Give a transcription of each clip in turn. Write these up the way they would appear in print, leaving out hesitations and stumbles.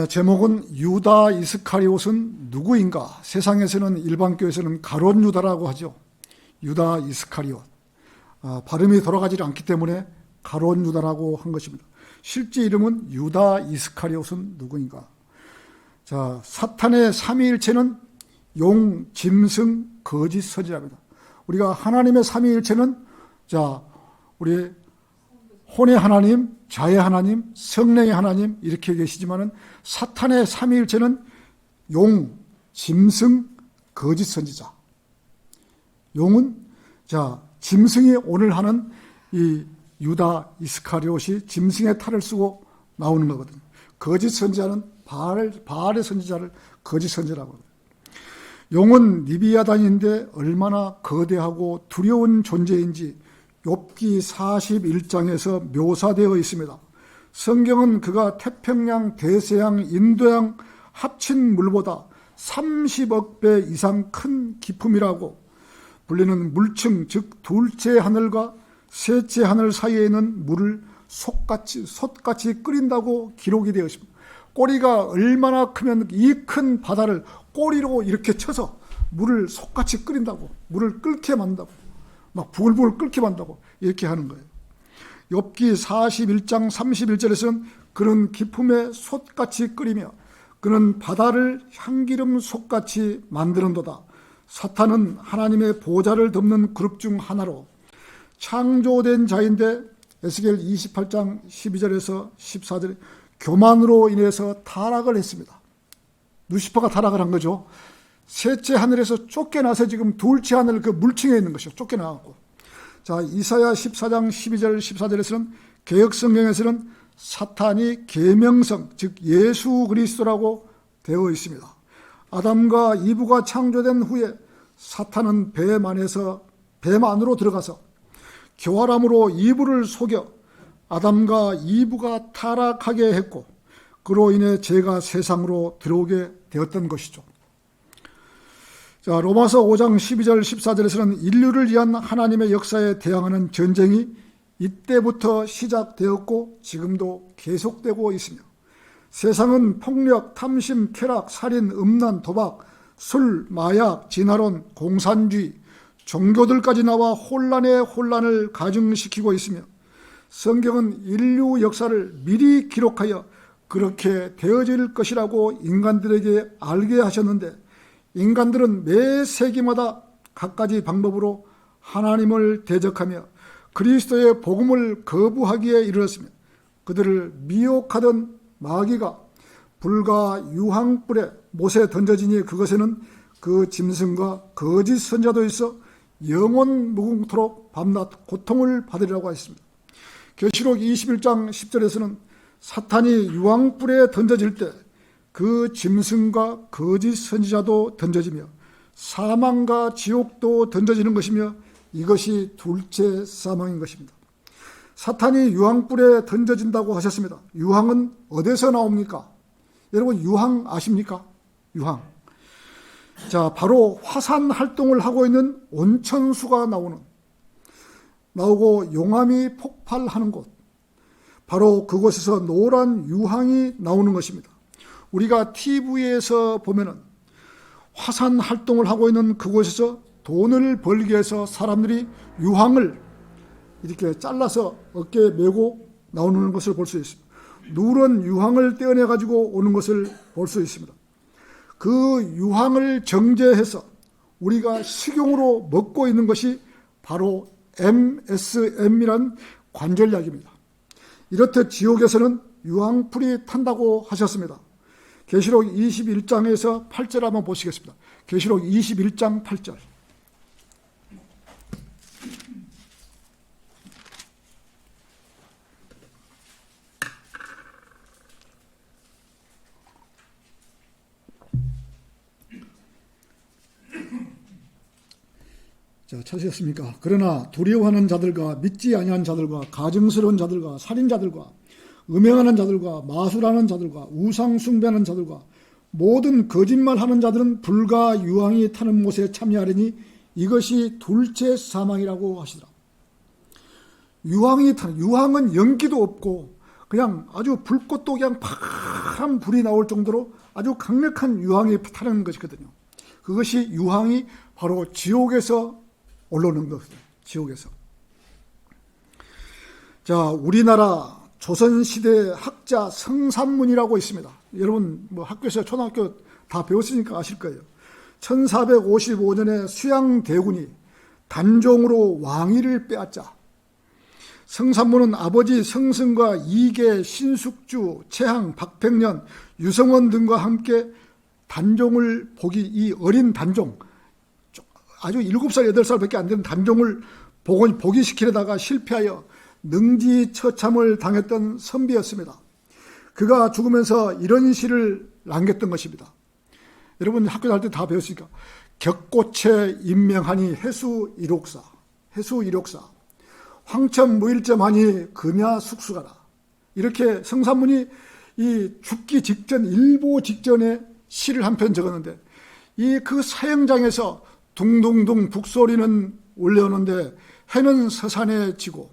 제목은 유다 이스카리옷은 누구인가? 세상에서는 일반 교회에서는 가룟 유다라고 하죠. 유다 이스카리옷. 발음이 돌아가지 않기 때문에 가룟 유다라고 한 것입니다. 실제 이름은 유다 이스카리옷은 누구인가? 자, 사탄의 삼위일체는 용, 짐승, 거짓, 선지자입니다. 우리가 하나님의 삼위일체는 우리 혼의 하나님, 자의 하나님, 성령의 하나님 이렇게 계시지만은 사탄의 삼위일체는 용, 짐승, 거짓 선지자. 용은 짐승이 오늘 하는 이 유다 이스카리옷이 짐승의 탈을 쓰고 나오는 거거든요. 거짓 선지자는 바알의 선지자를 거짓 선지자라고 합니다. 용은 리비아단인데 얼마나 거대하고 두려운 존재인지 욥기 41장에서 묘사되어 있습니다. 성경은 그가 태평양, 대서양, 인도양 합친 물보다 30억 배 이상 큰 기품이라고 불리는 물층, 즉 둘째 하늘과 셋째 하늘 사이에 있는 물을 솥같이 끓인다고 기록이 되어 있습니다. 꼬리가 얼마나 크면 이 큰 바다를 꼬리로 이렇게 쳐서 물을 솥같이 끓인다고, 물을 끓게 만든다고, 막 부글부글 끓게 만든다고 이렇게 하는 거예요. 욥기 41장 31절에서는 그런 기품에 솥같이 끓이며 그는 바다를 향기름 솥같이 만드는도다. 사탄은 하나님의 보좌를 덮는 그룹 중 하나로 창조된 자인데 에스겔 28장 12절에서 14절에 교만으로 인해서 타락을 했습니다. 루시퍼가 타락을 한 거죠. 셋째 하늘에서 쫓겨나서 지금 둘째 하늘 그 물층에 있는 것이죠. 쫓겨나갔고. 이사야 14장 12절 14절에서는 개역성경에서는 사탄이 계명성, 즉 예수 그리스도라고 되어 있습니다. 아담과 이브가 창조된 후에 사탄은 뱀 안으로 들어가서 교활함으로 이브를 속여 아담과 이브가 타락하게 했고 그로 인해 죄가 세상으로 들어오게 되었던 것이죠. 로마서 5장 12절 14절에서는 인류를 위한 하나님의 역사에 대항하는 전쟁이 이때부터 시작되었고 지금도 계속되고 있으며 세상은 폭력, 탐심, 쾌락, 살인, 음란, 도박, 술, 마약, 진화론, 공산주의, 종교들까지 나와 혼란에 혼란을 가중시키고 있으며 성경은 인류 역사를 미리 기록하여 그렇게 되어질 것이라고 인간들에게 알게 하셨는데 인간들은 매 세기마다 갖가지 방법으로 하나님을 대적하며 그리스도의 복음을 거부하기에 이르렀으며 그들을 미혹하던 마귀가 불과 유황불에 못에 던져지니 그것에는 그 짐승과 거짓 선자도 있어 영원 무궁토록 밤낮 고통을 받으리라고 했습니다. 계시록 21장 10절에서는 사탄이 유황불에 던져질 때 그 짐승과 거짓 선지자도 던져지며 사망과 지옥도 던져지는 것이며 이것이 둘째 사망인 것입니다. 사탄이 유황불에 던져진다고 하셨습니다. 유황은 어디서 나옵니까? 여러분 유황 아십니까? 유황. 바로 화산 활동을 하고 있는 온천수가 나오고 용암이 폭발하는 곳, 바로 그곳에서 노란 유황이 나오는 것입니다. 우리가 TV에서 보면은 화산 활동을 하고 있는 그곳에서 돈을 벌기 위해서 사람들이 유황을 이렇게 잘라서 어깨에 메고 나오는 것을 볼 수 있습니다. 누런 유황을 떼어내 가지고 오는 것을 볼 수 있습니다. 그 유황을 정제해서 우리가 식용으로 먹고 있는 것이 바로 MSM이란 관절약입니다. 이렇듯 지옥에서는 유황불이 탄다고 하셨습니다. 계시록 21장에서 8절 한번 보시겠습니다. 계시록 21장 8절. 찾으셨습니까? 그러나 두려워하는 자들과 믿지 아니한 자들과 가증스러운 자들과 살인자들과 음행하는 자들과 마술하는 자들과 우상 숭배하는 자들과 모든 거짓말하는 자들은 불과 유황이 타는 못에 참여하리니 이것이 둘째 사망이라고 하시더라. 유황은 연기도 없고 그냥 아주 불꽃도 그냥 팍 큰 불이 나올 정도로 아주 강력한 유황이 타는 것이거든요. 그것이 유황이 바로 지옥에서 올라오는 것이에요. 지옥에서. 자, 우리나라 조선시대 학자 성산문이라고 있습니다. 여러분 뭐 학교에서 초등학교 다 배웠으니까 아실 거예요. 1455년에 수양대군이 단종으로 왕위를 빼앗자 성산문은 아버지 성승과 이계, 신숙주, 최항, 박백년, 유성원 등과 함께 단종을 이 어린 단종, 아주 7살, 8살밖에 안 되는 단종을 복위시키려다가 실패하여 능지처참을 당했던 선비였습니다. 그가 죽으면서 이런 시를 남겼던 것입니다. 여러분 학교 다닐 때 다 배웠으니까 격고체 임명하니 해수 이록사, 해수 이록사, 황천무일점하니 금야 숙수가라. 이렇게 성산문이 이 죽기 직전, 일보 직전에 시를 한 편 적었는데 이 그 사형장에서 둥둥둥 북소리는 올려오는데 해는 서산에 지고,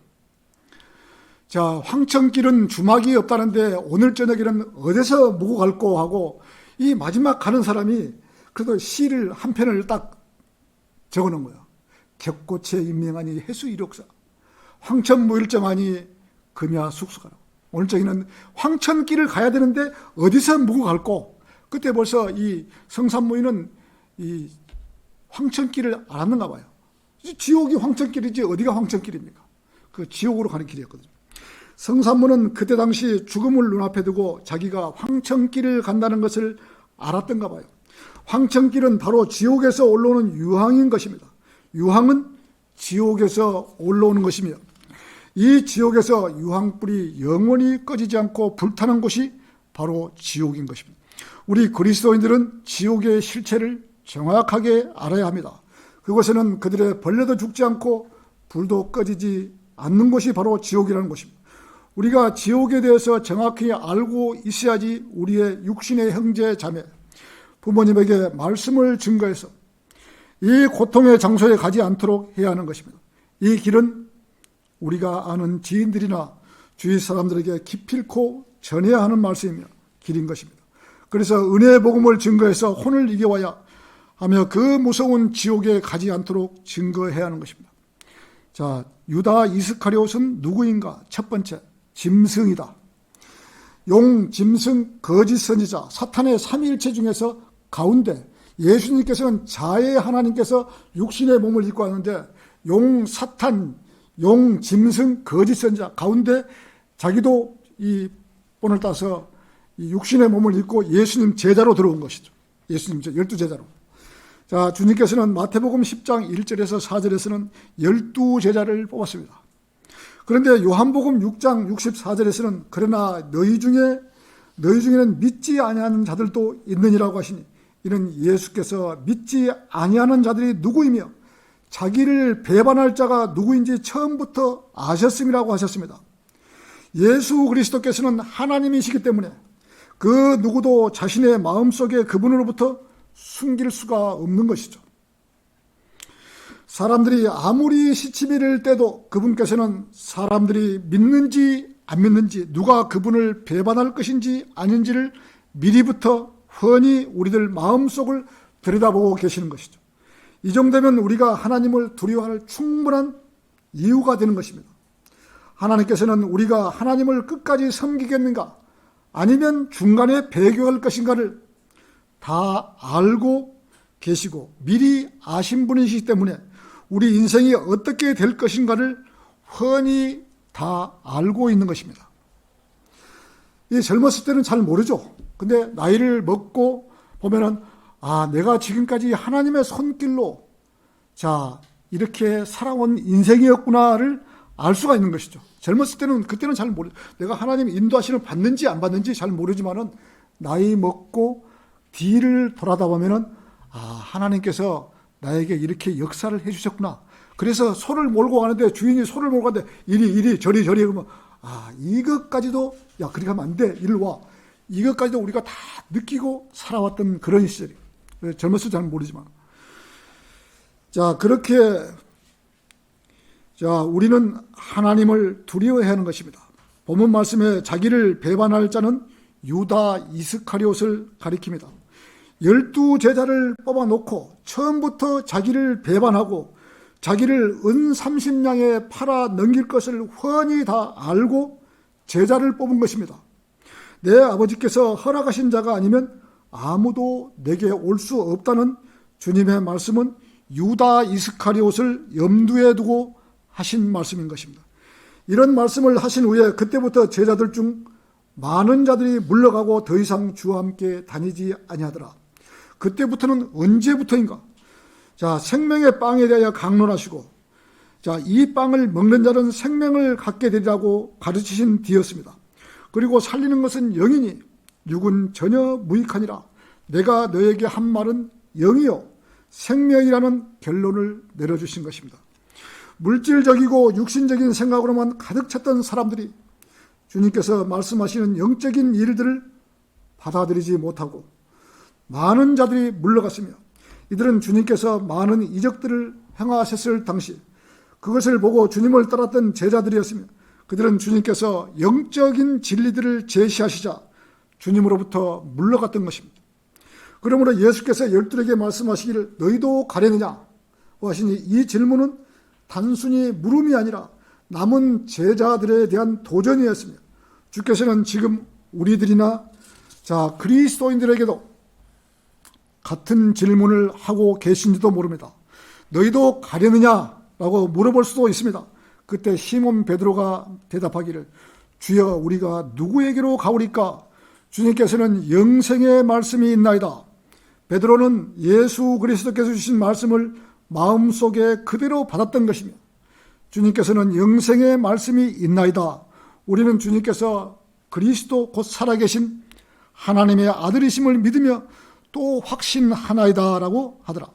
자, 황천길은 주막이 없다는데 오늘 저녁에는 어디서 묵고 갈꼬 하고 이 마지막 가는 사람이 그래도 시를 한 편을 딱 적어놓은 거야. 격고체 임명하니 해수 이력사, 황천무일점하니 금야 숙수가라. 오늘 저기는 황천길을 가야 되는데 어디서 묵고 갈꼬. 그때 벌써 이 성산무인은 이 황천길을 알았는가 봐요. 지옥이 황천길이지 어디가 황천길입니까? 그 지옥으로 가는 길이었거든요. 성산문은 그때 당시 죽음을 눈앞에 두고 자기가 황천길을 간다는 것을 알았던가 봐요. 황천길은 바로 지옥에서 올라오는 유황인 것입니다. 유황은 지옥에서 올라오는 것이며 이 지옥에서 유황불이 영원히 꺼지지 않고 불타는 곳이 바로 지옥인 것입니다. 우리 그리스도인들은 지옥의 실체를 정확하게 알아야 합니다. 그곳에는 그들의 벌레도 죽지 않고 불도 꺼지지 않는 곳이 바로 지옥이라는 것입니다. 우리가 지옥에 대해서 정확히 알고 있어야지 우리의 육신의 형제 자매, 부모님에게 말씀을 증거해서 이 고통의 장소에 가지 않도록 해야 하는 것입니다. 이 길은 우리가 아는 지인들이나 주위 사람들에게 기필코 전해야 하는 말씀이며 길인 것입니다. 그래서 은혜의 복음을 증거해서 혼을 이겨와야 하며 그 무서운 지옥에 가지 않도록 증거해야 하는 것입니다. 자, 유다 이스카리옷은 누구인가? 첫 번째, 짐승이다. 용, 짐승, 거짓 선지자, 사탄의 삼위일체 중에서 가운데 예수님께서는 자의 하나님께서 육신의 몸을 입고 왔는데 용, 사탄, 용, 짐승, 거짓 선지자 가운데 자기도 이 본을 따서 이 육신의 몸을 입고 예수님 제자로 들어온 것이죠. 예수님 12제자로. 자, 주님께서는 마태복음 10장 1절에서 4절에서는 12제자를 뽑았습니다. 그런데 요한복음 6장 64절에서는 그러나 너희 중에는 믿지 아니하는 자들도 있느니라고 하시니 이는 예수께서 믿지 아니하는 자들이 누구이며 자기를 배반할 자가 누구인지 처음부터 아셨음이라고 하셨습니다. 예수 그리스도께서는 하나님이시기 때문에 그 누구도 자신의 마음속에 그분으로부터 숨길 수가 없는 것이죠. 사람들이 아무리 시치미를 떼도 그분께서는 사람들이 믿는지 안 믿는지, 누가 그분을 배반할 것인지 아닌지를 미리부터 훤히 우리들 마음속을 들여다보고 계시는 것이죠. 이 정도면 우리가 하나님을 두려워할 충분한 이유가 되는 것입니다. 하나님께서는 우리가 하나님을 끝까지 섬기겠는가 아니면 중간에 배교할 것인가를 다 알고 계시고 미리 아신 분이시기 때문에 우리 인생이 어떻게 될 것인가를 훤히 다 알고 있는 것입니다. 이 젊었을 때는 잘 모르죠. 근데 나이를 먹고 보면은 내가 지금까지 하나님의 손길로 이렇게 살아온 인생이었구나를 알 수가 있는 것이죠. 젊었을 때는 그때는 잘 모르죠. 내가 하나님 인도하시는 받는지 안 받는지 잘 모르지만은 나이 먹고 뒤를 돌아다 보면은 하나님께서 나에게 이렇게 역사를 해주셨구나. 그래서 소를 몰고 가는데 주인이 소를 몰고 가는데 이리 저리 그러면 이것까지도 그렇게 하면 안 돼. 이리 와. 이것까지도 우리가 다 느끼고 살아왔던 그런 시절이에요. 젊었을 때 잘 모르지만. 그렇게 우리는 하나님을 두려워해야 하는 것입니다. 본문 말씀에 자기를 배반할 자는 유다 이스카리옷을 가리킵니다. 12제자를 뽑아놓고 처음부터 자기를 배반하고 자기를 은 30냥에 팔아 넘길 것을 훤히 다 알고 제자를 뽑은 것입니다. 내 아버지께서 허락하신 자가 아니면 아무도 내게 올 수 없다는 주님의 말씀은 유다 이스카리옷을 염두에 두고 하신 말씀인 것입니다. 이런 말씀을 하신 후에 그때부터 제자들 중 많은 자들이 물러가고 더 이상 주와 함께 다니지 아니하더라. 그때부터는 언제부터인가? 자, 생명의 빵에 대하여 강론하시고, 자, 이 빵을 먹는 자는 생명을 갖게 되리라고 가르치신 뒤였습니다. 그리고 살리는 것은 영이니 육은 전혀 무익하니라. 내가 너에게 한 말은 영이요 생명이라는 결론을 내려주신 것입니다. 물질적이고 육신적인 생각으로만 가득 찼던 사람들이 주님께서 말씀하시는 영적인 일들을 받아들이지 못하고 많은 자들이 물러갔으며, 이들은 주님께서 많은 이적들을 행하셨을 당시 그것을 보고 주님을 따랐던 제자들이었으며, 그들은 주님께서 영적인 진리들을 제시하시자 주님으로부터 물러갔던 것입니다. 그러므로 예수께서 12에게 말씀하시기를 너희도 가려느냐고 하시니, 이 질문은 단순히 물음이 아니라 남은 제자들에 대한 도전이었으며, 주께서는 지금 우리들이나 그리스도인들에게도 같은 질문을 하고 계신지도 모릅니다. 너희도 가려느냐라고 물어볼 수도 있습니다. 그때 시몬 베드로가 대답하기를 주여 우리가 누구에게로 가오리까? 주님께서는 영생의 말씀이 있나이다. 베드로는 예수 그리스도께서 주신 말씀을 마음속에 그대로 받았던 것이며, 주님께서는 영생의 말씀이 있나이다. 우리는 주님께서 그리스도 곧 살아계신 하나님의 아들이심을 믿으며 또 확신하나이다 라고 하더라.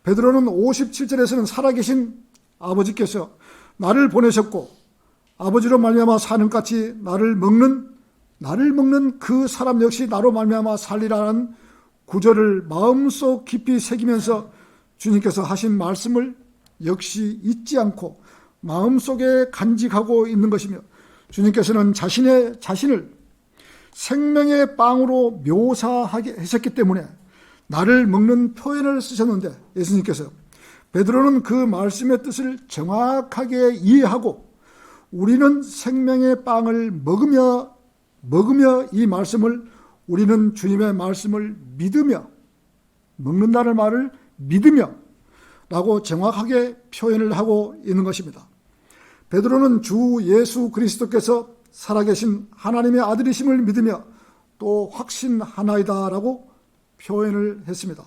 베드로는 57절에서는 살아계신 아버지께서 나를 보내셨고 아버지로 말미암아 사는 같이 나를 먹는 그 사람 역시 나로 말미암아 살리라는 구절을 마음속 깊이 새기면서 주님께서 하신 말씀을 역시 잊지 않고 마음속에 간직하고 있는 것이며, 주님께서는 자신을 생명의 빵으로 묘사하게 하셨기 때문에 나를 먹는 표현을 쓰셨는데, 예수님께서 베드로는 그 말씀의 뜻을 정확하게 이해하고 우리는 생명의 빵을 먹으며 이 말씀을, 우리는 주님의 말씀을 믿으며, 먹는다는 말을 믿으며 라고 정확하게 표현을 하고 있는 것입니다. 베드로는 주 예수 그리스도께서 살아계신 하나님의 아들이심을 믿으며 또 확신하나이다 라고 표현을 했습니다.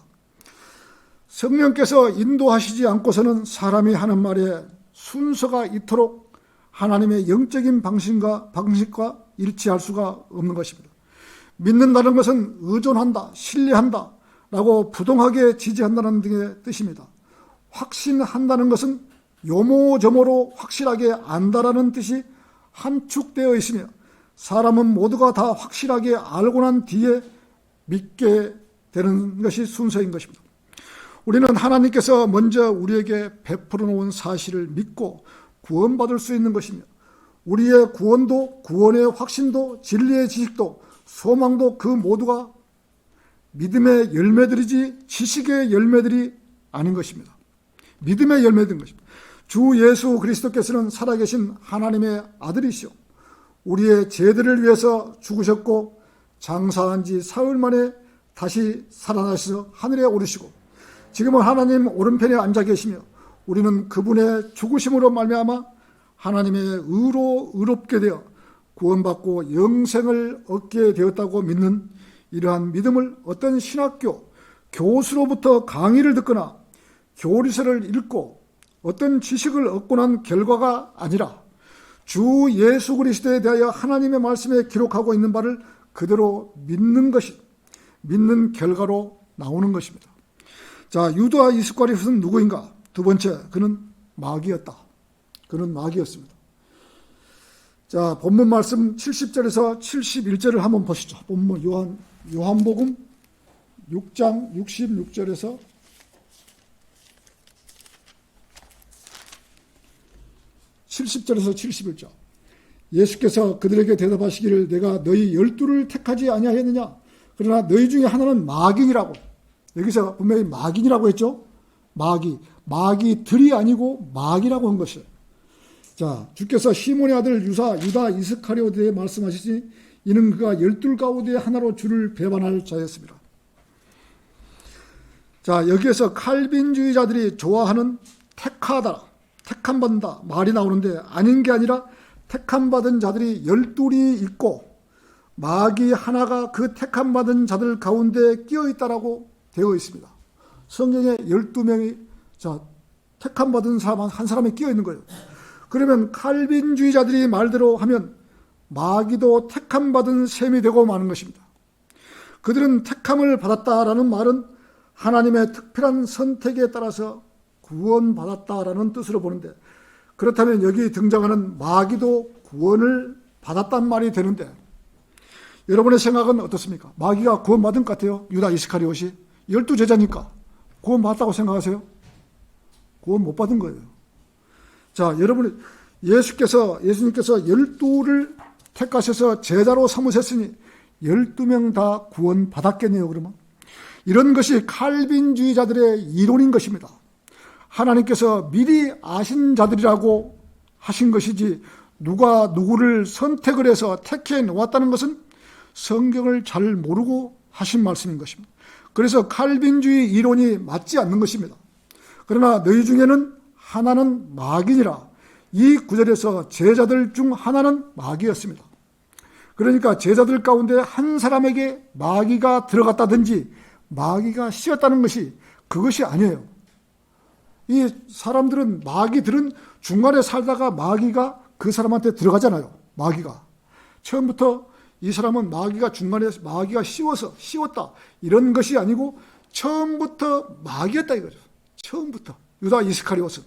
성령께서 인도하시지 않고서는 사람이 하는 말에 순서가 이토록 하나님의 영적인 방식과 일치할 수가 없는 것입니다. 믿는다는 것은 의존한다, 신뢰한다 라고 부동하게 지지한다는 등의 뜻입니다. 확신한다는 것은 요모저모로 확실하게 안다라는 뜻이 함축되어 있으며, 사람은 모두가 다 확실하게 알고 난 뒤에 믿게 되는 것이 순서인 것입니다. 우리는 하나님께서 먼저 우리에게 베풀어 놓은 사실을 믿고 구원받을 수 있는 것이며, 우리의 구원도, 구원의 확신도, 진리의 지식도, 소망도 그 모두가 믿음의 열매들이지 지식의 열매들이 아닌 것입니다. 믿음의 열매된 것입니다. 주 예수 그리스도께서는 살아계신 하나님의 아들이시오, 우리의 죄들을 위해서 죽으셨고 장사한 지 사흘 만에 다시 살아나셔서 하늘에 오르시고 지금은 하나님 오른편에 앉아 계시며, 우리는 그분의 죽으심으로 말미암아 하나님의 의로 의롭게 되어 구원받고 영생을 얻게 되었다고 믿는 이러한 믿음을 어떤 신학교 교수로부터 강의를 듣거나 교리서를 읽고 어떤 지식을 얻고 난 결과가 아니라 주 예수 그리스도에 대하여 하나님의 말씀에 기록하고 있는 바를 그대로 믿는 것이, 믿는 결과로 나오는 것입니다. 자, 유다 이스카리옷은 누구인가? 두 번째, 그는 마귀였다. 그는 마귀였습니다. 자, 본문 말씀 70절에서 71절을 한번 보시죠. 본문 요한복음 6장 66절에서 70절에서 71절. 예수께서 그들에게 대답하시기를 내가 너희 12를 택하지 아니하였느냐. 그러나 너희 중에 하나는 마귀니라고. 여기서 분명히 마귀니라고 했죠. 마귀들이 아니고 마귀라고 한 것이에요. 자, 주께서 시몬의 아들 유다 이스카리오트에 말씀하시지 이는 그가 12 가운데 하나로 주를 배반할 자였습니다. 자, 여기에서 칼빈주의자들이 좋아하는 택하다, 택함받는다 말이 나오는데 아닌 게 아니라 택함받은 자들이 12이 있고 마귀 하나가 그 택함받은 자들 가운데 끼어 있다라고 되어 있습니다. 성경에 12명이 택함받은 사람 한 사람이 끼어 있는 거예요. 그러면 칼빈주의자들이 말대로 하면 마귀도 택함받은 셈이 되고 마는 것입니다. 그들은 택함을 받았다라는 말은 하나님의 특별한 선택에 따라서 구원받았다라는 뜻으로 보는데, 그렇다면 여기 등장하는 마귀도 구원을 받았단 말이 되는데, 여러분의 생각은 어떻습니까? 마귀가 구원받은 것 같아요? 유다 이스카리옷이 12제자니까 구원받았다고 생각하세요? 구원 못 받은 거예요. 자, 여러분, 예수님께서 12를 택하셔서 제자로 삼으셨으니 12명 다 구원 받았겠네요, 그러면. 이런 것이 칼빈주의자들의 이론인 것입니다. 하나님께서 미리 아신 자들이라고 하신 것이지 누가 누구를 선택을 해서 택해 놓았다는 것은 성경을 잘 모르고 하신 말씀인 것입니다. 그래서 칼빈주의 이론이 맞지 않는 것입니다. 그러나 너희 중에는 하나는 마귀니라. 이 구절에서 제자들 중 하나는 마귀였습니다. 그러니까 제자들 가운데 한 사람에게 마귀가 들어갔다든지 마귀가 씌었다는 것이 그것이 아니에요. 이 사람들은, 마귀들은 중간에 살다가 마귀가 그 사람한테 들어가잖아요. 마귀가 처음부터 이 사람은 마귀가 중간에 마귀가 씌웠다 이런 것이 아니고 처음부터 마귀였다 이거죠. 처음부터 유다 이스카리옷은.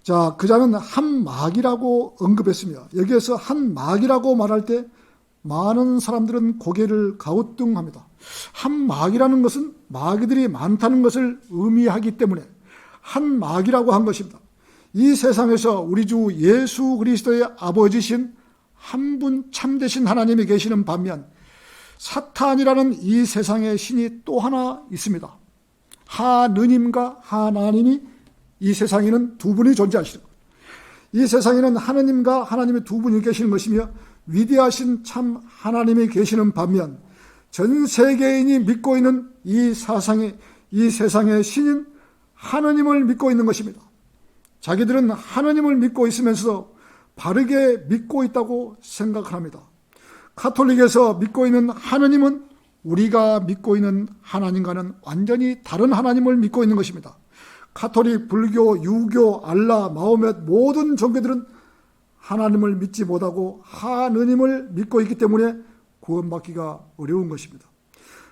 자, 그자는 한 마귀라고 언급했으며 여기에서 한 마귀라고 말할 때 많은 사람들은 고개를 가우뚱합니다. 한 마귀라는 것은 마귀들이 많다는 것을 의미하기 때문에 한 마귀라고 한 것입니다. 이 세상에서 우리 주 예수 그리스도의 아버지신 한 분 참되신 하나님이 계시는 반면 사탄이라는 이 세상의 신이 또 하나 있습니다. 하느님과 하나님이 이 세상에는 두 분이 존재하시는 거예요. 이 세상에는 하느님과 하나님이 두 분이 계시는 것이며 위대하신 참 하나님이 계시는 반면 전 세계인이 믿고 있는 이 세상의 신인 하느님을 믿고 있는 것입니다. 자기들은 하느님을 믿고 있으면서 바르게 믿고 있다고 생각합니다. 가톨릭에서 믿고 있는 하느님은 우리가 믿고 있는 하나님과는 완전히 다른 하나님을 믿고 있는 것입니다. 가톨릭, 불교, 유교, 알라, 마호멧 모든 종교들은 하나님을 믿지 못하고 하느님을 믿고 있기 때문에 구원받기가 어려운 것입니다.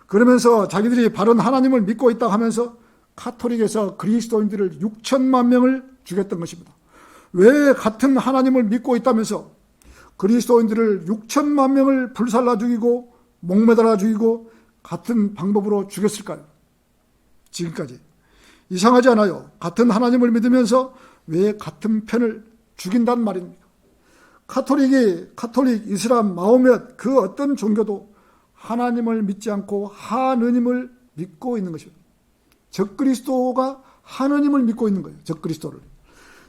그러면서 자기들이 바른 하나님을 믿고 있다고 하면서 가톨릭에서 그리스도인들을 6천만 명을 죽였던 것입니다. 왜 같은 하나님을 믿고 있다면서 그리스도인들을 6천만 명을 불살라 죽이고 목매달아 죽이고 같은 방법으로 죽였을까요? 지금까지. 이상하지 않아요? 같은 하나님을 믿으면서 왜 같은 편을 죽인단 말입니까? 가톨릭, 이슬람, 마호멧 그 어떤 종교도 하나님을 믿지 않고 하느님을 믿고 있는 것입니다. 적그리스도가 하느님을 믿고 있는 거예요. 적그리스도를.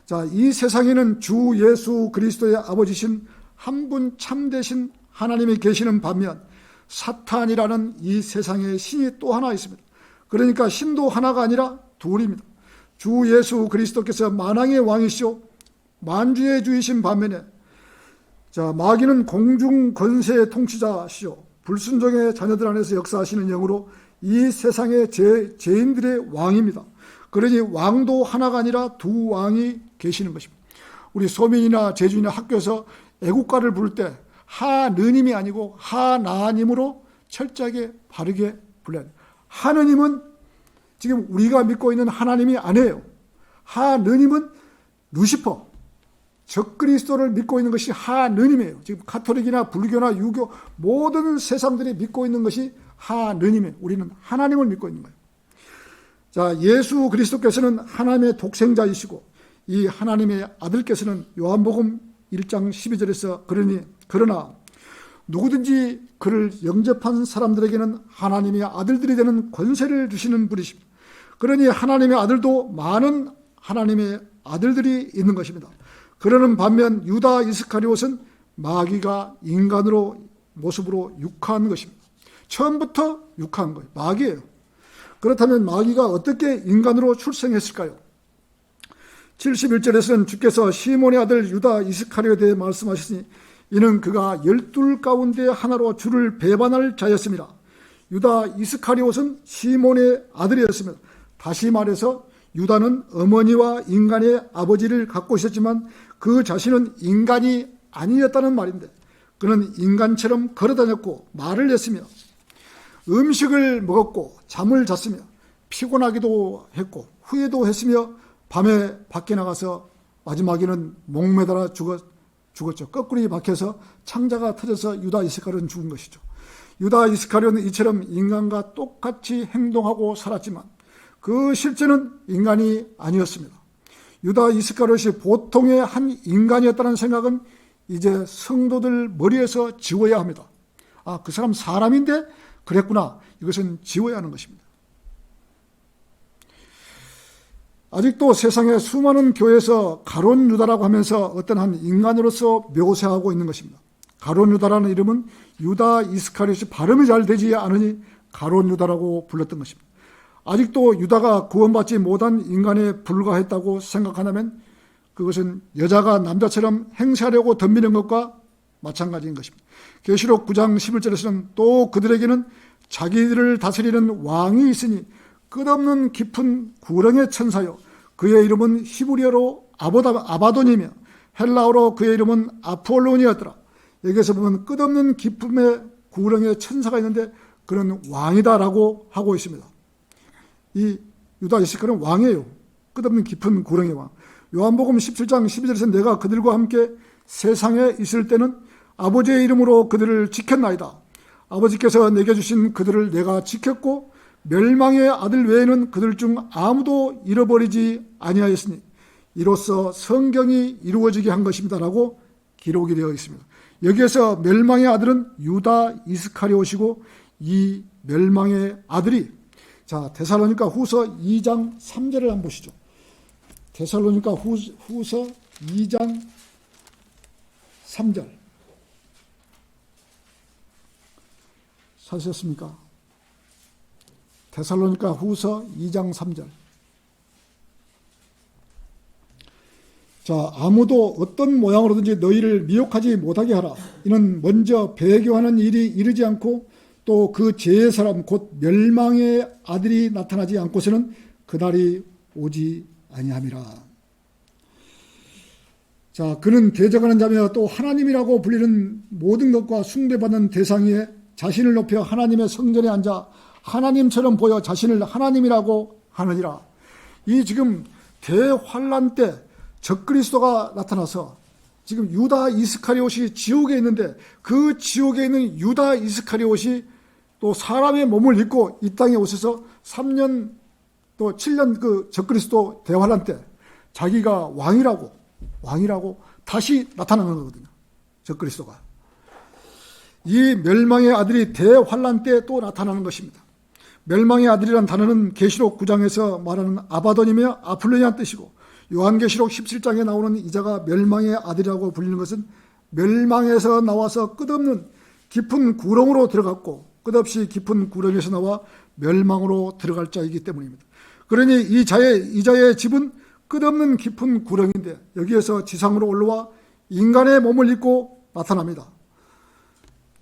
자, 이 세상에는 주 예수 그리스도의 아버지신 한 분 참되신 하나님이 계시는 반면 사탄이라는 이 세상의 신이 또 하나 있습니다. 그러니까 신도 하나가 아니라 둘입니다. 주 예수 그리스도께서 만왕의 왕이시오 만주의 주이신 반면에 자, 마귀는 공중 권세의 통치자시오 불순종의 자녀들 안에서 역사하시는 영으로 이 세상의 죄인들의 왕입니다. 그러니 왕도 하나가 아니라 두 왕이 계시는 것입니다. 우리 소민이나 제주인이나 학교에서 애국가를 부를 때 하느님이 아니고 하나님으로 철저하게 바르게 불러야 돼요. 하느님은 지금 우리가 믿고 있는 하나님이 아니에요. 하느님은 루시퍼, 적그리스도를 믿고 있는 것이 하느님이에요. 지금 가톨릭이나 불교나 유교 모든 세상들이 믿고 있는 것이 하느님이에요. 우리는 하나님을 믿고 있는 거예요. 자, 예수 그리스도께서는 하나님의 독생자이시고 이 하나님의 아들께서는 요한복음 1장 12절에서 그러나 누구든지 그를 영접한 사람들에게는 하나님의 아들들이 되는 권세를 주시는 분이십니다. 그러니 하나님의 아들도 많은 하나님의 아들들이 있는 것입니다. 그러는 반면 유다 이스카리옷은 마귀가 인간으로 모습으로 육화한 것입니다. 처음부터 육화한 거예요. 마귀예요. 그렇다면 마귀가 어떻게 인간으로 출생했을까요? 71절에서는 주께서 시몬의 아들 유다 이스카리오에 대해 말씀하시니 이는 그가 12 가운데 하나로 주를 배반할 자였습니다. 유다 이스카리옷은 시몬의 아들이었습니다. 다시 말해서 유다는 어머니와 인간의 아버지를 갖고 있었지만 그 자신은 인간이 아니었다는 말인데 그는 인간처럼 걸어다녔고 말을 했으며 음식을 먹었고 잠을 잤으며 피곤하기도 했고 후회도 했으며 밤에 밖에 나가서 마지막에는 목매달아 죽었죠. 거꾸리 박혀서 창자가 터져서 유다 이스카리오는 죽은 것이죠. 유다 이스카리오는 이처럼 인간과 똑같이 행동하고 살았지만 그 실제는 인간이 아니었습니다. 유다 이스카리옷이 보통의 한 인간이었다는 생각은 이제 성도들 머리에서 지워야 합니다. 아, 그 사람 사람인데 그랬구나. 이것은 지워야 하는 것입니다. 아직도 세상에 수많은 교회에서 가론 유다라고 하면서 어떤 한 인간으로서 묘사하고 있는 것입니다. 가론 유다라는 이름은 유다 이스카리옷이 발음이 잘 되지 않으니 가론 유다라고 불렀던 것입니다. 아직도 유다가 구원받지 못한 인간에 불과했다고 생각한다면 그것은 여자가 남자처럼 행세하려고 덤비는 것과 마찬가지인 것입니다. 계시록 9장 11절에서는 또 그들에게는 자기들을 다스리는 왕이 있으니 끝없는 깊은 구렁의 천사요 그의 이름은 히브리어로 아바돈이며 헬라어로 그의 이름은 아폴론이었더라. 여기에서 보면 끝없는 깊음의 구렁의 천사가 있는데 그는 왕이다라고 하고 있습니다. 이 유다 이스카리는 왕이에요. 끝없는 깊은 구렁의 왕. 요한복음 17장 12절에서 내가 그들과 함께 세상에 있을 때는 아버지의 이름으로 그들을 지켰나이다. 아버지께서 내게 주신 그들을 내가 지켰고 멸망의 아들 외에는 그들 중 아무도 잃어버리지 아니하였으니 이로써 성경이 이루어지게 한 것입니다라고 기록이 되어 있습니다. 여기에서 멸망의 아들은 유다 이스카리옷이고 이 멸망의 아들이 자 데살로니가 후서 2장 3절을 한번 보시죠. 데살로니가 후서 2장 3절 찾으셨습니까? 데살로니가 후서 2장 3절. 자, 아무도 어떤 모양으로든지 너희를 미혹하지 못하게 하라. 이는 먼저 배교하는 일이 이르지 않고 또 그 죄의 사람 곧 멸망의 아들이 나타나지 않고서는 그날이 오지 아니함이라. 자, 그는 대적하는 자며 또 하나님이라고 불리는 모든 것과 숭배받는 대상에 자신을 높여 하나님의 성전에 앉아 하나님처럼 보여 자신을 하나님이라고 하느니라. 이 지금 대환란 때 적그리스도가 나타나서 지금 유다 이스카리옷이 지옥에 있는데 그 지옥에 있는 유다 이스카리옷이 또 사람의 몸을 입고 이 땅에 오셔서 3년 또 7년 그 적그리스도 대환란 때 자기가 왕이라고 다시 나타나는 거거든요. 적그리스도가. 이 멸망의 아들이 대환란 때 또 나타나는 것입니다. 멸망의 아들이란 단어는 계시록 9장에서 말하는 아바돈이며 아폴론이라는 뜻이고 요한계시록 17장에 나오는 이자가 멸망의 아들이라고 불리는 것은 멸망에서 나와서 끝없는 깊은 구렁으로 들어갔고 끝없이 깊은 구렁에서 나와 멸망으로 들어갈 자이기 때문입니다. 그러니 이 자의 집은 끝없는 깊은 구렁인데 여기에서 지상으로 올라와 인간의 몸을 입고 나타납니다.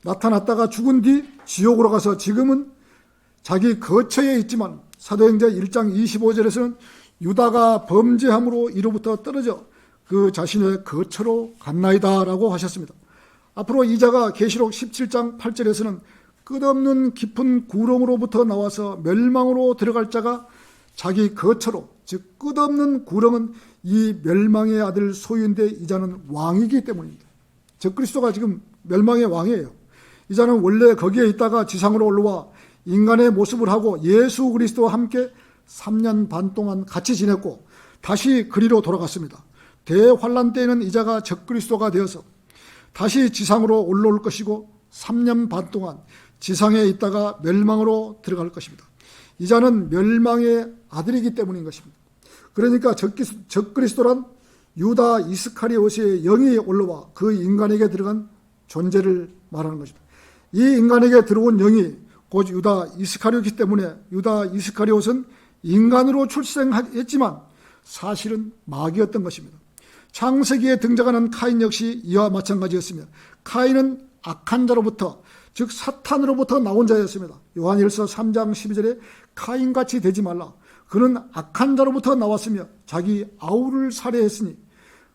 나타났다가 죽은 뒤 지옥으로 가서 지금은 자기 거처에 있지만 사도행전 1장 25절에서는 유다가 범죄함으로 이로부터 떨어져 그 자신의 거처로 갔나이다 라고 하셨습니다. 앞으로 이자가 계시록 17장 8절에서는 끝없는 깊은 구렁으로부터 나와서 멸망으로 들어갈 자가 자기 거처로, 즉 끝없는 구렁은 이 멸망의 아들 소유인데 이자는 왕이기 때문입니다. 적그리스도가 지금 멸망의 왕이에요. 이자는 원래 거기에 있다가 지상으로 올라와 인간의 모습을 하고 예수 그리스도와 함께 3년 반 동안 같이 지냈고 다시 그리로 돌아갔습니다. 대환란 때에는 이자가 적그리스도가 되어서 다시 지상으로 올라올 것이고 3년 반 동안 지상에 있다가 멸망으로 들어갈 것입니다. 이자는 멸망의 아들이기 때문인 것입니다. 그러니까 적그리스도란 유다 이스카리옷의 영이 올라와 그 인간에게 들어간 존재를 말하는 것입니다. 이 인간에게 들어온 영이 곧 유다 이스카리옷이기 때문에 유다 이스카리옷은 인간으로 출생했지만 사실은 마귀였던 것입니다. 창세기에 등장하는 카인 역시 이와 마찬가지였으며 카인은 악한 자로부터 즉 사탄으로부터 나온 자였습니다. 요한일서 3장 12절에 카인같이 되지 말라. 그는 악한 자로부터 나왔으며 자기 아우를 살해했으니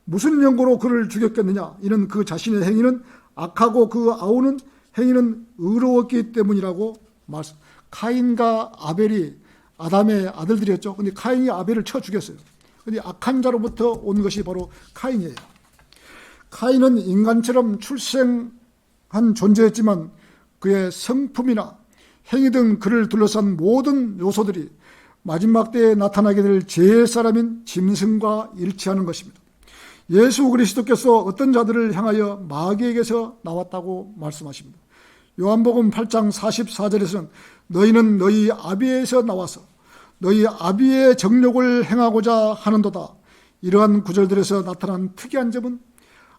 무슨 연고로 그를 죽였겠느냐. 이는 그 자신의 행위는 악하고 그 아우는 행위는 의로웠기 때문이라고 말씀. 카인과 아벨이 아담의 아들들이었죠. 근데 카인이 아벨을 쳐 죽였어요. 근데 악한 자로부터 온 것이 바로 카인이에요. 카인은 인간처럼 출생한 존재였지만 그의 성품이나 행위 등 그를 둘러싼 모든 요소들이 마지막 때에 나타나게 될 죄의 사람인 짐승과 일치하는 것입니다. 예수 그리스도께서 어떤 자들을 향하여 마귀에게서 나왔다고 말씀하십니다. 요한복음 8장 44절에서는 너희는 너희 아비에서 나와서 너희 아비의 정욕을 행하고자 하는도다. 이러한 구절들에서 나타난 특이한 점은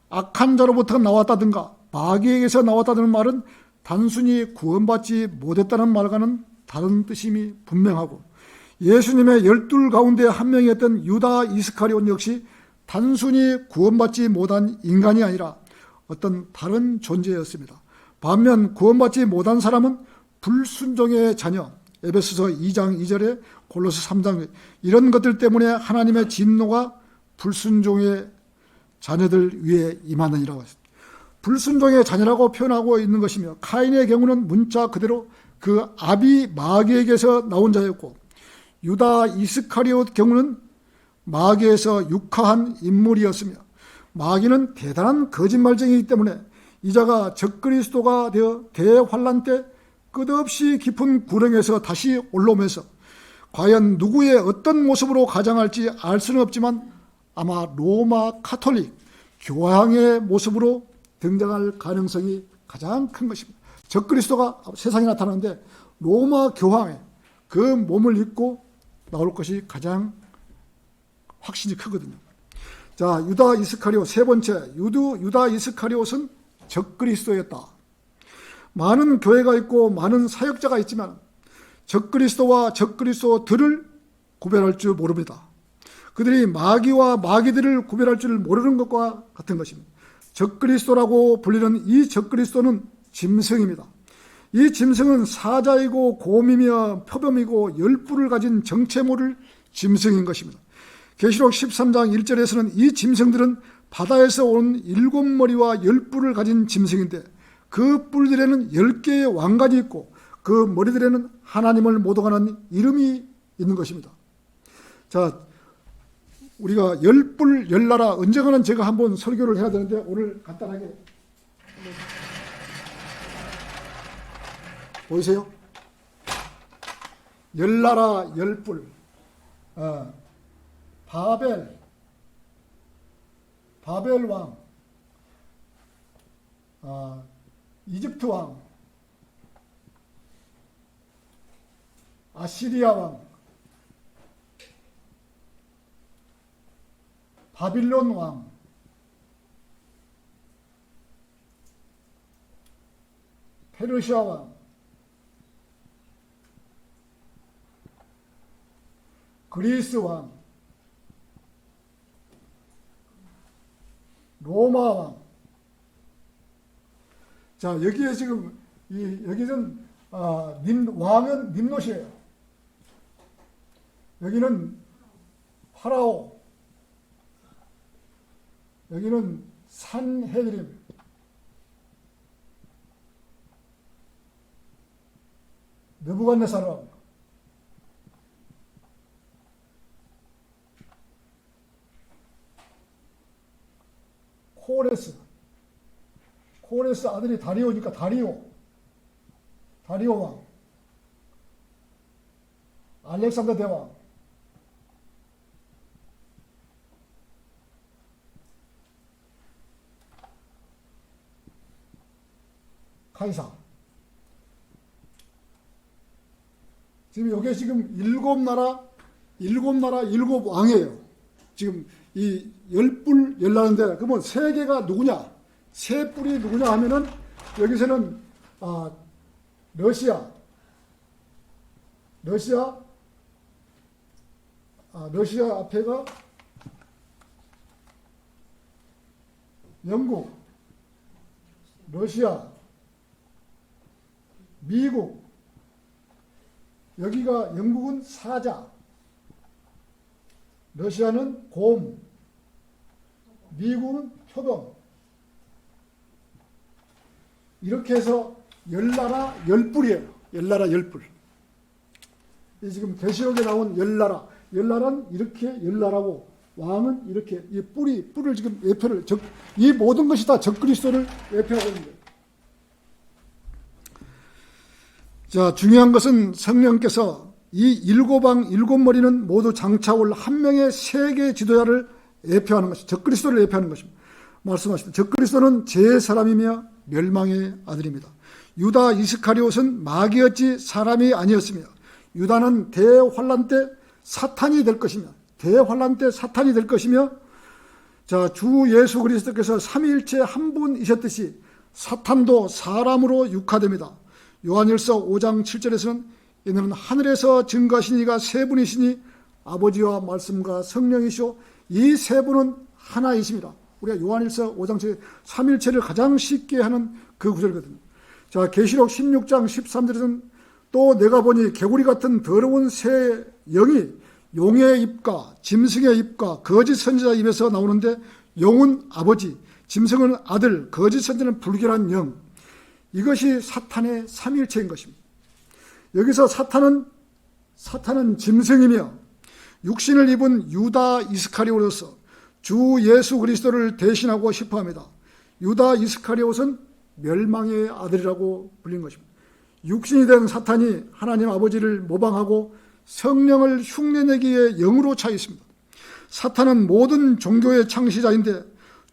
악한 자로부터 나왔다든가 마귀에게서 나왔다는 말은 단순히 구원받지 못했다는 말과는 다른 뜻임이 분명하고 예수님의 12 가운데 한 명이었던 유다 이스카리온 역시 단순히 구원받지 못한 인간이 아니라 어떤 다른 존재였습니다. 반면 구원받지 못한 사람은 불순종의 자녀, 에베소서 2장 2절에 골로새 3장 이런 것들 때문에 하나님의 진노가 불순종의 자녀들 위에 임하느니라고 했습니다. 불순종의 자녀라고 표현하고 있는 것이며 카인의 경우는 문자 그대로 그 아비 마귀에게서 나온 자였고 유다 이스카리옷 경우는 마귀에서 육화한 인물이었으며 마귀는 대단한 거짓말쟁이이기 때문에 이자가 적그리스도가 되어 대환란 때 끝없이 깊은 구렁에서 다시 올라오면서 과연 누구의 어떤 모습으로 가장할지 알 수는 없지만 아마 로마 카톨릭 교황의 모습으로 등장할 가능성이 가장 큰 것입니다. 적그리스도가 세상에 나타나는데 로마 교황의 그 몸을 입고 나올 것이 가장 확신이 크거든요. 자, 유다 이스카리옷 세 번째, 유다 이스카리옷은 적그리스도였다. 많은 교회가 있고 많은 사역자가 있지만 적그리스도와 적그리스도들을 구별할 줄 모릅니다. 그들이 마귀와 마귀들을 구별할 줄 모르는 것과 같은 것입니다. 적그리스도라고 불리는 이 적그리스도는 짐승입니다. 이 짐승은 사자이고 곰이며 표범이고 열뿔을 가진 정체모를 짐승인 것입니다. 계시록 13장 1절에서는 이 짐승들은 바다에서 온 7머리와 10뿔을 가진 짐승인데 그 뿔들에는 10개의 왕관이 있고 그 머리들에는 하나님을 모독하는 이름이 있는 것입니다. 자, 우리가 열뿔 열나라 언젠가는 제가 한번 설교를 해야 되는데 오늘 간단하게 보이세요? 열나라 열뿔 바벨 왕, 이집트 왕, 아시리아 왕, 바빌론 왕, 페르시아 왕, 그리스 왕, 로마 왕. 자, 여기에 지금 여기는 왕은 님노시예요. 여기는 파라오, 여기는 산헤드림, 느부갓네살 왕, 코레스 아들이 다리오니까 다리오 왕, 알렉산더 대왕, 카이사. 지금 이게 지금 일곱 나라 일곱 왕이에요. 지금 이 열뿔 열나는데 그러면 세 개가 누구냐? 세 뿔이 누구냐 하면은 여기서는 러시아 앞에가 영국, 러시아, 미국, 여기가 영국은 사자, 러시아는 곰, 미국은 표범. 이렇게 해서 열나라 열뿔이에요. 열나라 열뿔. 이 지금 계시록에 나온 열나라. 열나라는 이렇게 열나라고 왕은 이렇게 이 뿔을 지금 예표를 이 모든 것이 다 적그리스도를 예표하고 있는 거예요. 자, 중요한 것은 성령께서 이 일곱 왕 일곱 머리는 모두 장차올 한 명의 세계 지도자를 예표하는 것이 적그리스도를 예표하는 것입니다. 말씀하시다. 적그리스도는 제 사람이며 멸망의 아들입니다. 유다 이스카리옷은 마귀였지 사람이 아니었으며 유다는 대환란 때 사탄이 될 것이며 자, 주 예수 그리스도께서 삼위일체 한 분이셨듯이 사탄도 사람으로 육화됩니다. 요한일서 5장 7절에서는 이는 하늘에서 증거하신 이가 세 분이시니 아버지와 말씀과 성령이시오 이 세 분은 하나이십니다. 우리가 요한일서 5장 7절 삼일체를 가장 쉽게 하는 그 구절이거든요. 자, 계시록 16장 13절에서는 또 내가 보니 개구리 같은 더러운 새 영이 용의 입과 짐승의 입과 거짓 선지자 입에서 나오는데 용은 아버지, 짐승은 아들, 거짓 선지자는 불결한 영. 이것이 사탄의 삼일체인 것입니다. 여기서 사탄은 짐승이며 육신을 입은 유다 이스카리옷으로서 주 예수 그리스도를 대신하고 싶어합니다. 유다 이스카리옷은 멸망의 아들이라고 불린 것입니다. 육신이 된 사탄이 하나님 아버지를 모방하고 성령을 흉내내기 위해 영으로 차 있습니다. 사탄은 모든 종교의 창시자인데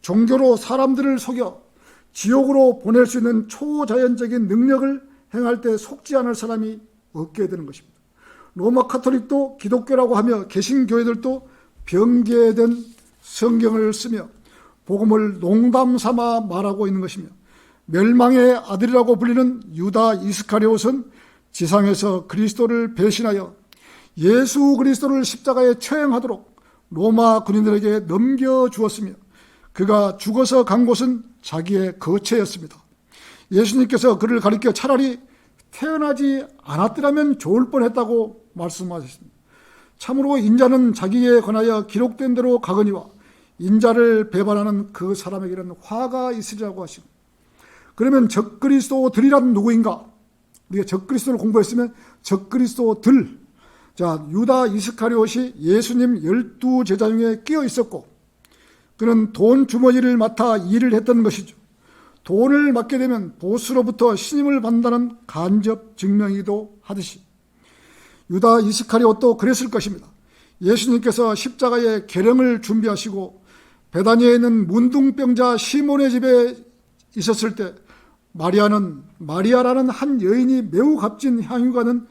종교로 사람들을 속여 지옥으로 보낼 수 있는 초자연적인 능력을 행할 때 속지 않을 사람이 없게 되는 것입니다. 로마 카톨릭도 기독교라고 하며 개신교회들도 변개된 성경을 쓰며 복음을 농담 삼아 말하고 있는 것이며 멸망의 아들이라고 불리는 유다 이스카리옷은 지상에서 그리스도를 배신하여 예수 그리스도를 십자가에 처형하도록 로마 군인들에게 넘겨주었으며 그가 죽어서 간 곳은 자기의 거처였습니다. 예수님께서 그를 가리켜 차라리 태어나지 않았더라면 좋을 뻔했다고 말씀하셨습니다. 참으로 인자는 자기에 관하여 기록된 대로 가거니와 인자를 배반하는 그 사람에게는 화가 있으리라고 하십니다. 그러면 적그리스도들이란 누구인가? 우리가 적그리스도를 공부했으면 적그리스도들. 자, 유다 이스카리옷이 예수님 12제자 중에 끼어 있었고 그는 돈 주머니를 맡아 일을 했던 것이죠. 돈을 맡게 되면 보스로부터 신임을 받는다는 간접 증명이기도 하듯이 유다 이스카리옷도 그랬을 것입니다. 예수님께서 십자가에 계령을 준비하시고 베다니에 있는 문둥병자 시몬의 집에 있었을 때 마리아라는 한 여인이 매우 값진 향유가는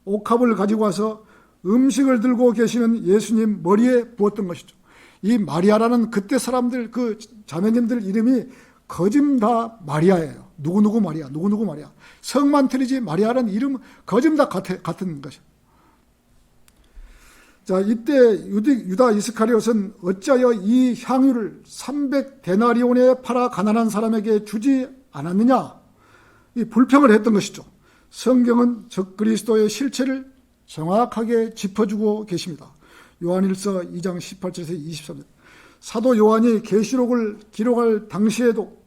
옥합을 가지고 와서 음식을 들고 계시는 예수님 머리에 부었던 것이죠. 이 마리아라는 그때 사람들 그 자매님들 이름이 거짐 다 마리아예요. 누구누구 마리아. 성만 틀리지 마리아라는 이름 거짐 다 같은 것이죠. 자, 이때 유다 이스카리옷은 어찌하여 이 향유를 300데나리온에 팔아 가난한 사람에게 주지 않았느냐? 이 불평을 했던 것이죠. 성경은 적그리스도의 실체를 정확하게 짚어주고 계십니다. 요한일서 2장 18절에서 23절. 사도 요한이 계시록을 기록할 당시에도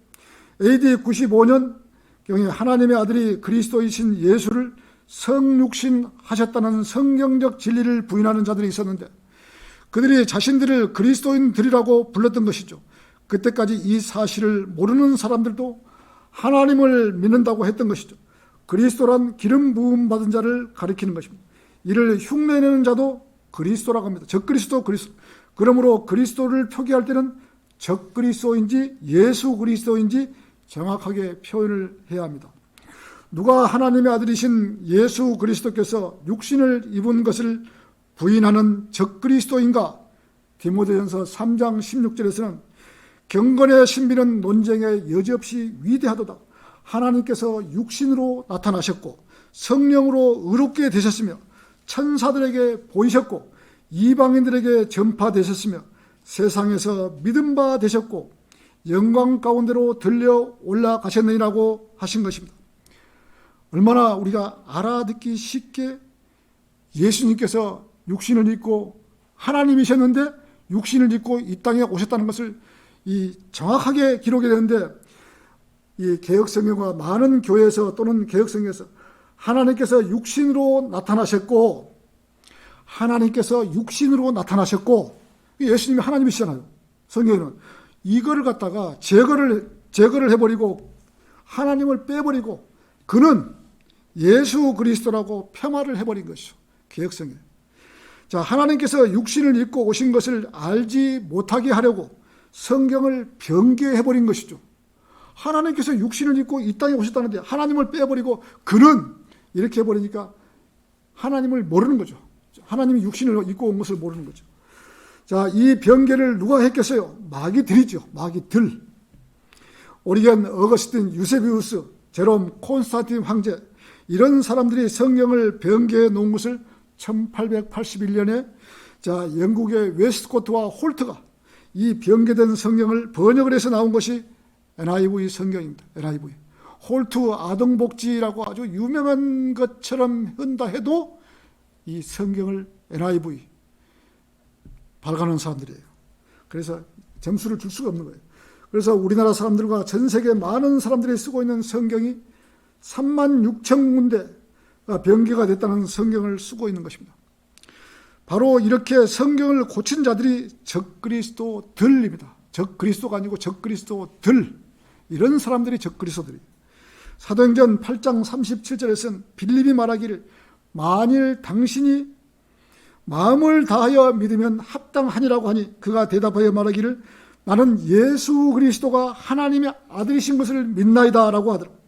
AD 95년 경에 하나님의 아들이 그리스도이신 예수를 성육신 하셨다는 성경적 진리를 부인하는 자들이 있었는데 그들이 자신들을 그리스도인들이라고 불렀던 것이죠. 그때까지 이 사실을 모르는 사람들도 하나님을 믿는다고 했던 것이죠. 그리스도란 기름 부음 받은 자를 가리키는 것입니다. 이를 흉내내는 자도 그리스도라고 합니다. 적그리스도, 그리스도. 그러므로 그리스도를 표기할 때는 적그리스도인지 예수 그리스도인지 정확하게 표현을 해야 합니다. 누가 하나님의 아들이신 예수 그리스도께서 육신을 입은 것을 부인하는 적그리스도인가? 디모데전서 3장 16절에서는 경건의 신비는 논쟁에 여지없이 위대하도다. 하나님께서 육신으로 나타나셨고 성령으로 의롭게 되셨으며 천사들에게 보이셨고 이방인들에게 전파되셨으며 세상에서 믿음 바 되셨고 영광 가운데로 들려 올라가셨느니라고 하신 것입니다. 얼마나 우리가 알아듣기 쉽게 예수님께서 육신을 입고 하나님이셨는데 육신을 입고 이 땅에 오셨다는 것을 정확하게 기록이 되는데, 이 개혁성경과 많은 교회에서 또는 개혁성경에서 하나님께서 육신으로 나타나셨고 하나님께서 육신으로 나타나셨고 예수님이 하나님이시잖아요. 성경에는 이거를 갖다가 제거를 해버리고 하나님을 빼버리고 그는 예수 그리스도라고 폄하를 해버린 것이죠. 개혁성경. 자, 하나님께서 육신을 입고 오신 것을 알지 못하게 하려고 성경을 변개해버린 것이죠. 하나님께서 육신을 입고 이 땅에 오셨다는데 하나님을 빼버리고 그는 이렇게 해버리니까 하나님을 모르는 거죠. 하나님이 육신을 입고 온 것을 모르는 거죠. 자, 이 변개를 누가 했겠어요? 마귀들이죠. 마귀들. 오리겐, 어거스틴, 유세비우스, 제롬, 콘스탄틴 황제, 이런 사람들이 성경을 변개해 놓은 것을 1881년에 영국의 웨스트코트와 홀트가 이 변개된 성경을 번역을 해서 나온 것이 NIV 성경입니다. NIV. 홀트 아동복지라고 아주 유명한 것처럼 한다 해도 이 성경을 NIV 발간한 사람들이에요. 그래서 점수를 줄 수가 없는 거예요. 그래서 우리나라 사람들과 전 세계 많은 사람들이 쓰고 있는 성경이 36,000군데가 변개가 됐다는 성경을 쓰고 있는 것입니다. 바로 이렇게 성경을 고친 자들이 적그리스도들입니다. 적그리스도가 아니고 적그리스도들. 이런 사람들이 적그리스도들이에요. 사도행전 8장 37절에서는 빌립이 말하기를 만일 당신이 마음을 다하여 믿으면 합당하니라고 하니 그가 대답하여 말하기를 나는 예수 그리스도가 하나님의 아들이신 것을 믿나이다 라고 하더라고요.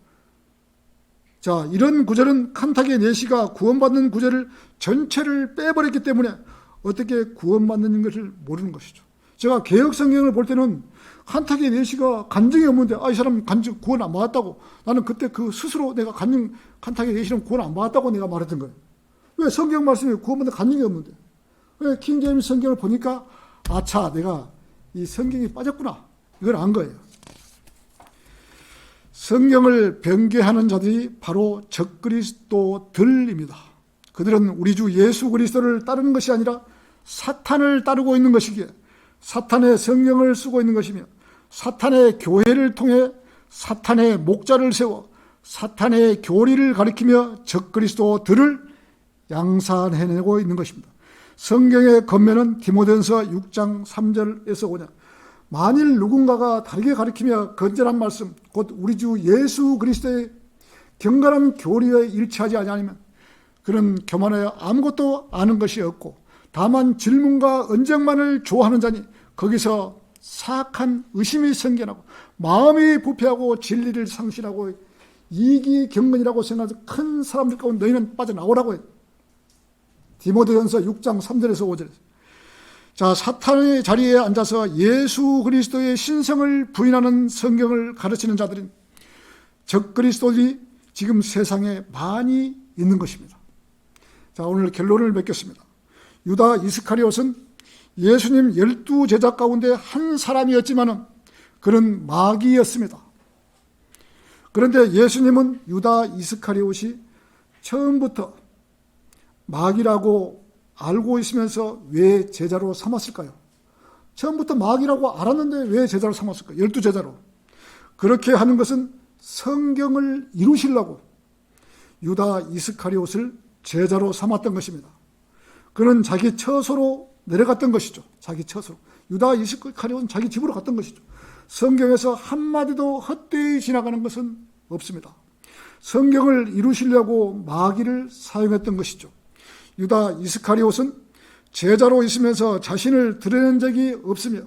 자, 이런 구절은 칸타기의 내시가 구원받는 구절을 전체를 빼버렸기 때문에 어떻게 구원받는 것을 모르는 것이죠. 제가 개혁성경을 볼 때는 칸타기의 내시가 간증이 없는데 이 사람 간증 구원 안 받았다고, 나는 그때 그 스스로 내가 칸타기의 내시는 구원 안 받았다고 내가 말했던 거예요. 왜? 성경 말씀에 구원받는 간증이 없는데. 왜? 킹제임스 성경을 보니까 아차, 내가 이 성경이 빠졌구나, 이걸 안 거예요. 성경을 변개하는 자들이 바로 적그리스도들입니다. 그들은 우리 주 예수 그리스도를 따르는 것이 아니라 사탄을 따르고 있는 것이기에 사탄의 성경을 쓰고 있는 것이며 사탄의 교회를 통해 사탄의 목자를 세워 사탄의 교리를 가리키며 적그리스도들을 양산해내고 있는 것입니다. 성경의 겉면은 디모데전서 6장 3절에서 5절. 만일 누군가가 다르게 가리키며 건전한 말씀, 곧 우리 주 예수 그리스도의 경건한 교리에 일치하지 아니하면 그는 교만하여 아무것도 아는 것이 없고 다만 질문과 언쟁만을 좋아하는 자니 거기서 사악한 의심이 생겨나고 마음이 부패하고 진리를 상실하고 이기 경건이라고 생각하는 큰 사람들 가운데 너희는 빠져나오라고 해요. 디모데전서 6장 3절에서 5절에서. 자, 사탄의 자리에 앉아서 예수 그리스도의 신성을 부인하는 성경을 가르치는 자들인 적그리스도들이 지금 세상에 많이 있는 것입니다. 자, 오늘 결론을 맺겠습니다. 유다 이스카리옷은 예수님 12제자 가운데 한 사람이었지만 그는 마귀였습니다. 그런데 예수님은 유다 이스카리옷이 처음부터 마귀라고 알고 있으면서 왜 제자로 삼았을까요? 처음부터 마귀라고 알았는데 왜 제자로 삼았을까요? 12제자로. 그렇게 하는 것은 성경을 이루시려고 유다 이스카리옷을 제자로 삼았던 것입니다. 그는 자기 처소로 내려갔던 것이죠. 자기 처소로. 유다 이스카리옷은 자기 집으로 갔던 것이죠. 성경에서 한마디도 헛되이 지나가는 것은 없습니다. 성경을 이루시려고 마귀를 사용했던 것이죠. 유다 이스카리옷은 제자로 있으면서 자신을 드러낸 적이 없으며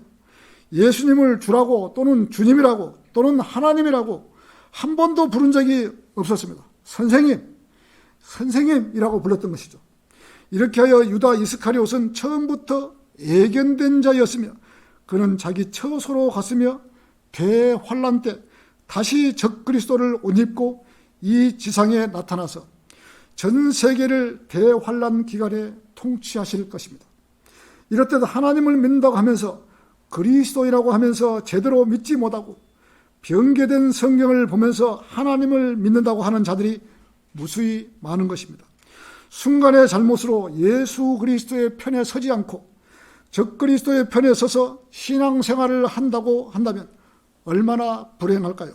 예수님을 주라고 또는 주님이라고 또는 하나님이라고 한 번도 부른 적이 없었습니다. 선생님이라고 불렀던 것이죠. 이렇게 하여 유다 이스카리옷은 처음부터 예견된 자였으며 그는 자기 처소로 갔으며 대환란 때 다시 적그리스도를 옷 입고 이 지상에 나타나서 전 세계를 대환란 기간에 통치하실 것입니다. 이렇듯 하나님을 믿는다고 하면서 그리스도이라고 하면서 제대로 믿지 못하고 변개된 성경을 보면서 하나님을 믿는다고 하는 자들이 무수히 많은 것입니다. 순간의 잘못으로 예수 그리스도의 편에 서지 않고 적그리스도의 편에 서서 신앙생활을 한다고 한다면 얼마나 불행할까요?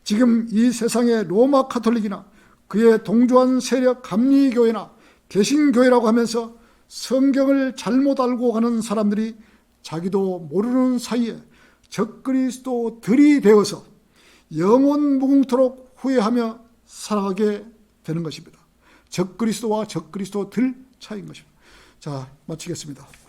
지금 이 세상의 로마 카톨릭이나 그에 동조한 세력 감리교회나 개신교회라고 하면서 성경을 잘못 알고 가는 사람들이 자기도 모르는 사이에 적그리스도들이 되어서 영원 무궁토록 후회하며 살아가게 되는 것입니다. 적그리스도와 적그리스도들 차이인 것입니다. 자, 마치겠습니다.